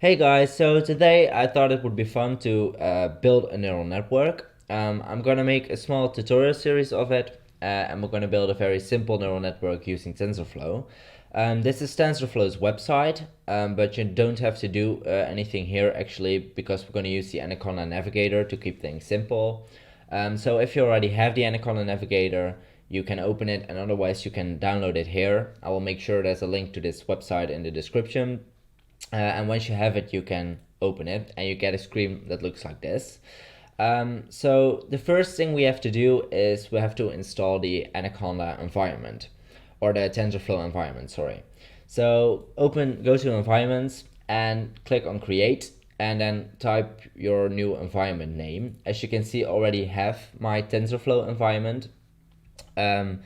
Hey guys, so today I thought it would be fun to build a neural network. I'm gonna make a small tutorial series of it, and we're gonna build a very simple neural network using TensorFlow. This is TensorFlow's website, but you don't have to do anything here actually because we're gonna use the Anaconda Navigator to keep things simple. So if you already have the Anaconda Navigator, you can open it, and otherwise you can download it here. I will make sure there's a link to this website in the description. And once you have it, you can open it and you get a screen that looks like this. So the first thing we have to do is we have to install the Anaconda environment, or the TensorFlow environment, sorry. So go to environments and click on create, and then type your new environment name. As you can see, I already have my TensorFlow environment. Go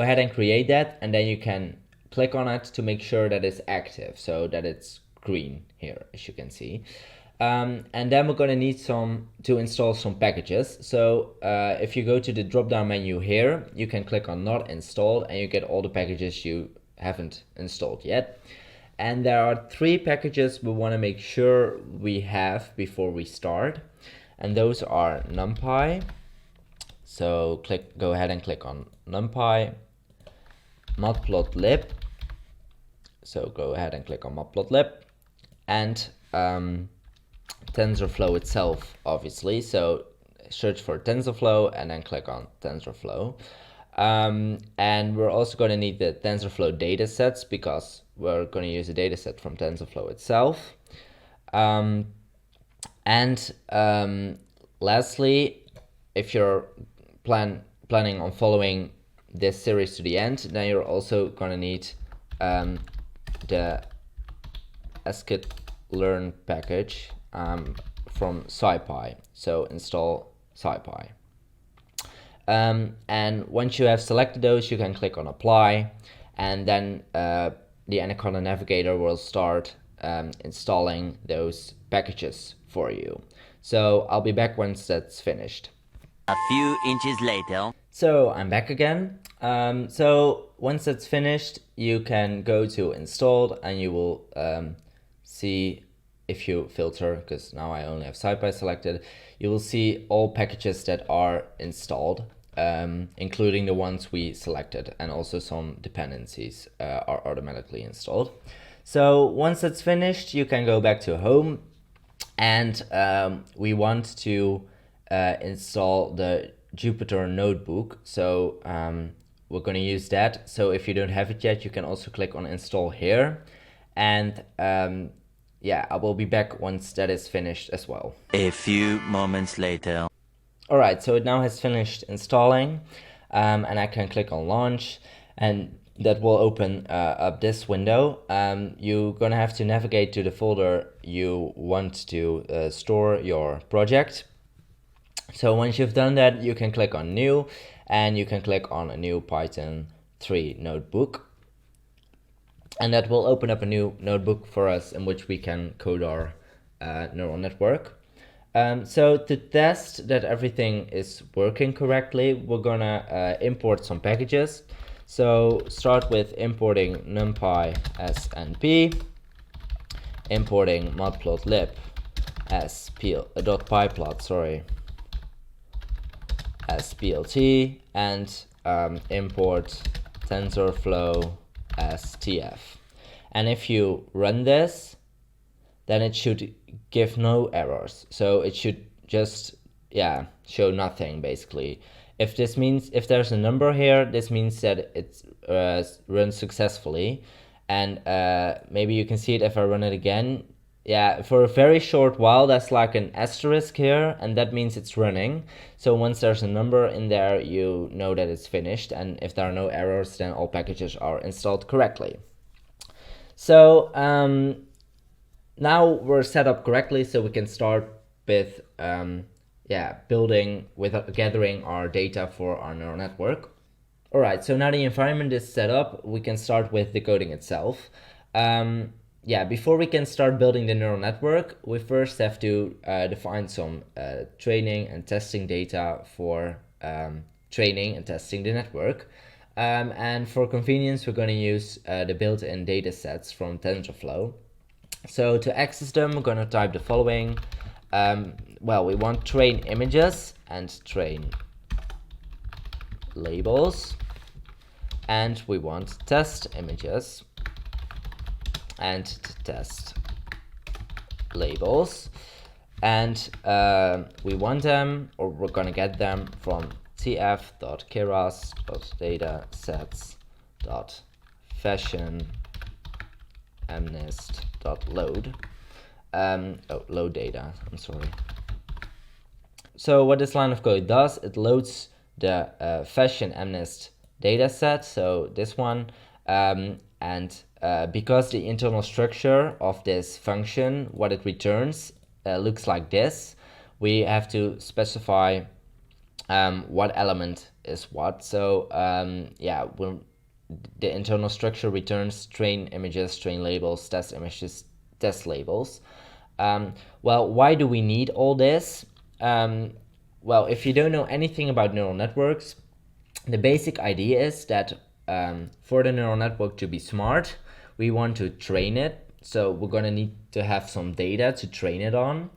ahead and create that, and then you can click on it to make sure that it's active, so that it's green here, as you can see. And then we're gonna need to install some packages. So if you go to the drop down menu here, you can click on not installed, and you get all the packages you haven't installed yet. And there are 3 packages we want to make sure we have before we start, and those are NumPy. So go ahead and click on NumPy, matplotlib. So go ahead and click on matplotlib, and TensorFlow itself, obviously. So search for TensorFlow and then click on TensorFlow. And we're also going to need the TensorFlow datasets because we're going to use a dataset from TensorFlow itself. Lastly, if you're planning on following this series to the end, then you're also going to need the scikit-learn package from SciPy. So install SciPy. And once you have selected those, you can click on apply, and then the Anaconda Navigator will start installing those packages for you. So I'll be back once that's finished. A few inches later. So I'm back again. So once that's finished, you can go to installed, and you will see, if you filter, because now I only have SciPy selected, you will see all packages that are installed, including the ones we selected, and also some dependencies are automatically installed. So once that's finished, you can go back to home, and we want to install the Jupyter notebook. So we're going to use that. So if you don't have it yet, you can also click on install here, and yeah, I will be back once that is finished as well. A few moments later. Alright, so it now has finished installing, and I can click on launch, and that will open up this window. You're gonna have to navigate to the folder you want to store your project. So once you've done that, you can click on new, and you can click on a new Python 3 notebook. And that will open up a new notebook for us in which we can code our neural network. So to test that everything is working correctly, we're gonna import some packages. So start with importing numpy snp, importing matplotlib as .pyplot, as plt, and import TensorFlow as tf. And if you run this, then it should give no errors. So it should just show nothing basically. If there's a number here, this means that it's run successfully. And maybe you can see it if I run it again. Yeah, for a very short while, that's like an asterisk here, and that means it's running. So once there's a number in there, you know that it's finished. And if there are no errors, then all packages are installed correctly. So now we're set up correctly, so we can start with gathering our data for our neural network. Alright, so now the environment is set up, we can start with the coding itself. Before we can start building the neural network, we first have to define some training and testing data for training and testing the network. And for convenience, we're going to use the built-in datasets from TensorFlow. So to access them, we're going to type the following. Well, we want train images and train labels, and we want test images and test labels, and we want them, or we're going to get them from tf.keras.datasets.fashionMnist.load. Load data, I'm sorry. So what this line of code does, it loads the fashionMnist dataset, so this one, and because the internal structure of this function, what it returns, looks like this, we have to specify what element is what. So yeah, the internal structure returns train images, train labels, test images, test labels. Well, why do we need all this? Well, if you don't know anything about neural networks, the basic idea is that for the neural network to be smart, we want to train it. So we're going to need to have some data to train it on,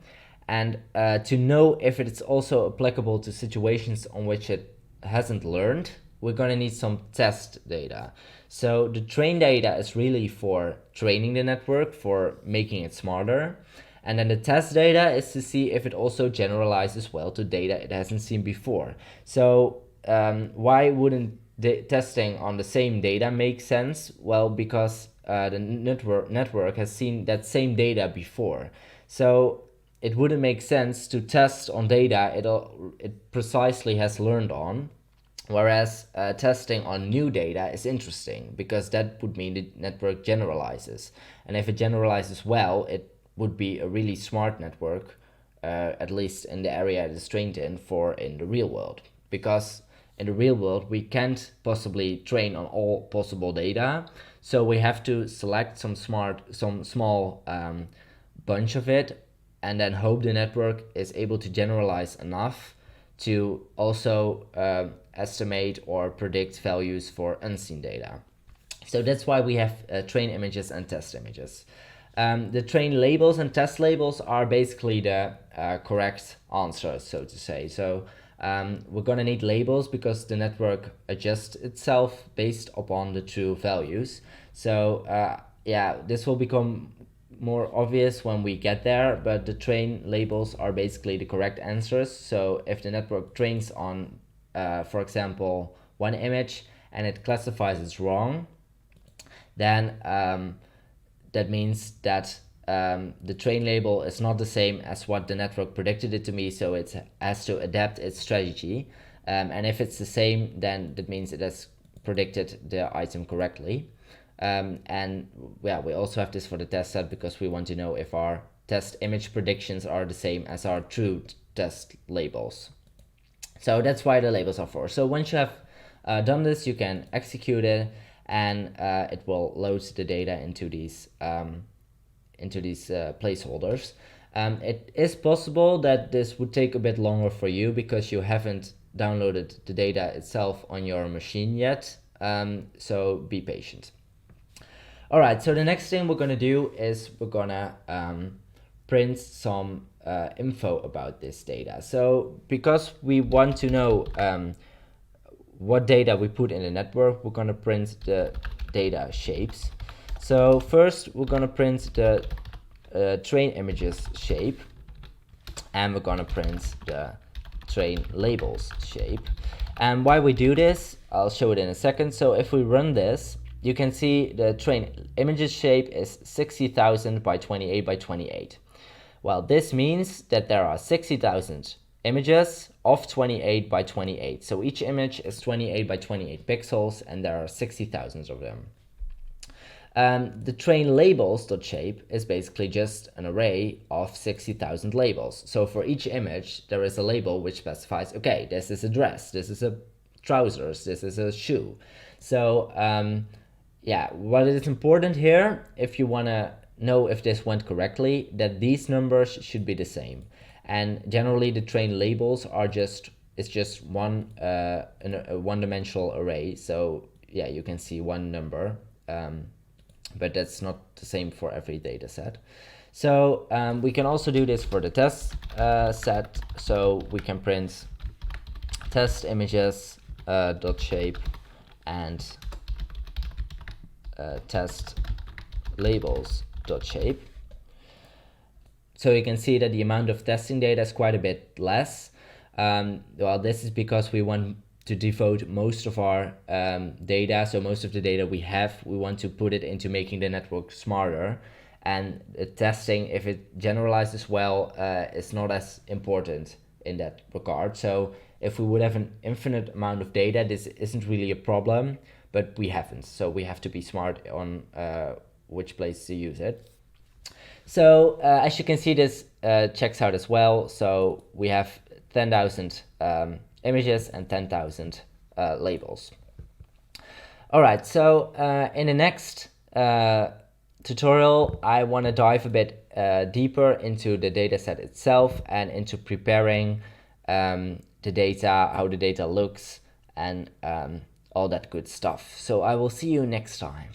and to know if it's also applicable to situations on which it hasn't learned, we're going to need some test data. So the train data is really for training the network, for making it smarter. And then the test data is to see if it also generalizes well to data it hasn't seen before. So why wouldn't the testing on the same data make sense? Well, because the network has seen that same data before. So it wouldn't make sense to test on data it precisely has learned on. Whereas testing on new data is interesting, because that would mean the network generalizes. And if it generalizes well, it would be a really smart network, at least in the area it is trained in, for in the real world. Because in the real world, we can't possibly train on all possible data. So we have to select some small bunch of it, and then hope the network is able to generalize enough to also estimate or predict values for unseen data. So that's why we have train images and test images. The train labels and test labels are basically the correct answers, so to say. So we're going to need labels because the network adjusts itself based upon the true values. So yeah, this will become more obvious when we get there, but the train labels are basically the correct answers. So if the network trains on, for example, one image and it classifies as wrong, then that means that the train label is not the same as what the network predicted it to be, so it has to adapt its strategy. And if it's the same, then that means it has predicted the item correctly. And yeah, we also have this for the test set because we want to know if our test image predictions are the same as our true test labels. So that's why the labels are for. So once you have done this, you can execute it, and it will load the data into these placeholders. It is possible that this would take a bit longer for you because you haven't downloaded the data itself on your machine yet. So be patient. All right, so the next thing we're going to do is we're going to print some info about this data. So because we want to know what data we put in the network, we're going to print the data shapes. So first we're going to print the train images shape, and we're going to print the train labels shape. And why we do this, I'll show it in a second. So if we run this, you can see the train images shape is 60,000 by 28 by 28. Well, this means that there are 60,000 images of 28 by 28. So each image is 28 by 28 pixels, and there are 60,000 of them. The train labels.shape is basically just an array of 60,000 labels. So for each image, there is a label which specifies, okay, this is a dress, this is a trousers, this is a shoe. So yeah, what is important here, if you want to know if this went correctly, that these numbers should be the same. And generally the train labels are just one one-dimensional array. So yeah, you can see one number but that's not the same for every data set. So we can also do this for the test set. So we can print test images dot shape and test labels dot shape. So you can see that the amount of testing data is quite a bit less. Well, this is because we want to devote most of our data, so most of the data we have, we want to put it into making the network smarter. And testing, if it generalizes well, is not as important in that regard. So if we would have an infinite amount of data, this isn't really a problem, but we haven't. So we have to be smart on which place to use it. So as you can see, this checks out as well. So we have 10,000 images and 10,000 labels. All right, so in the next tutorial, I want to dive a bit deeper into the dataset itself and into preparing the data, how the data looks, and all that good stuff. So I will see you next time.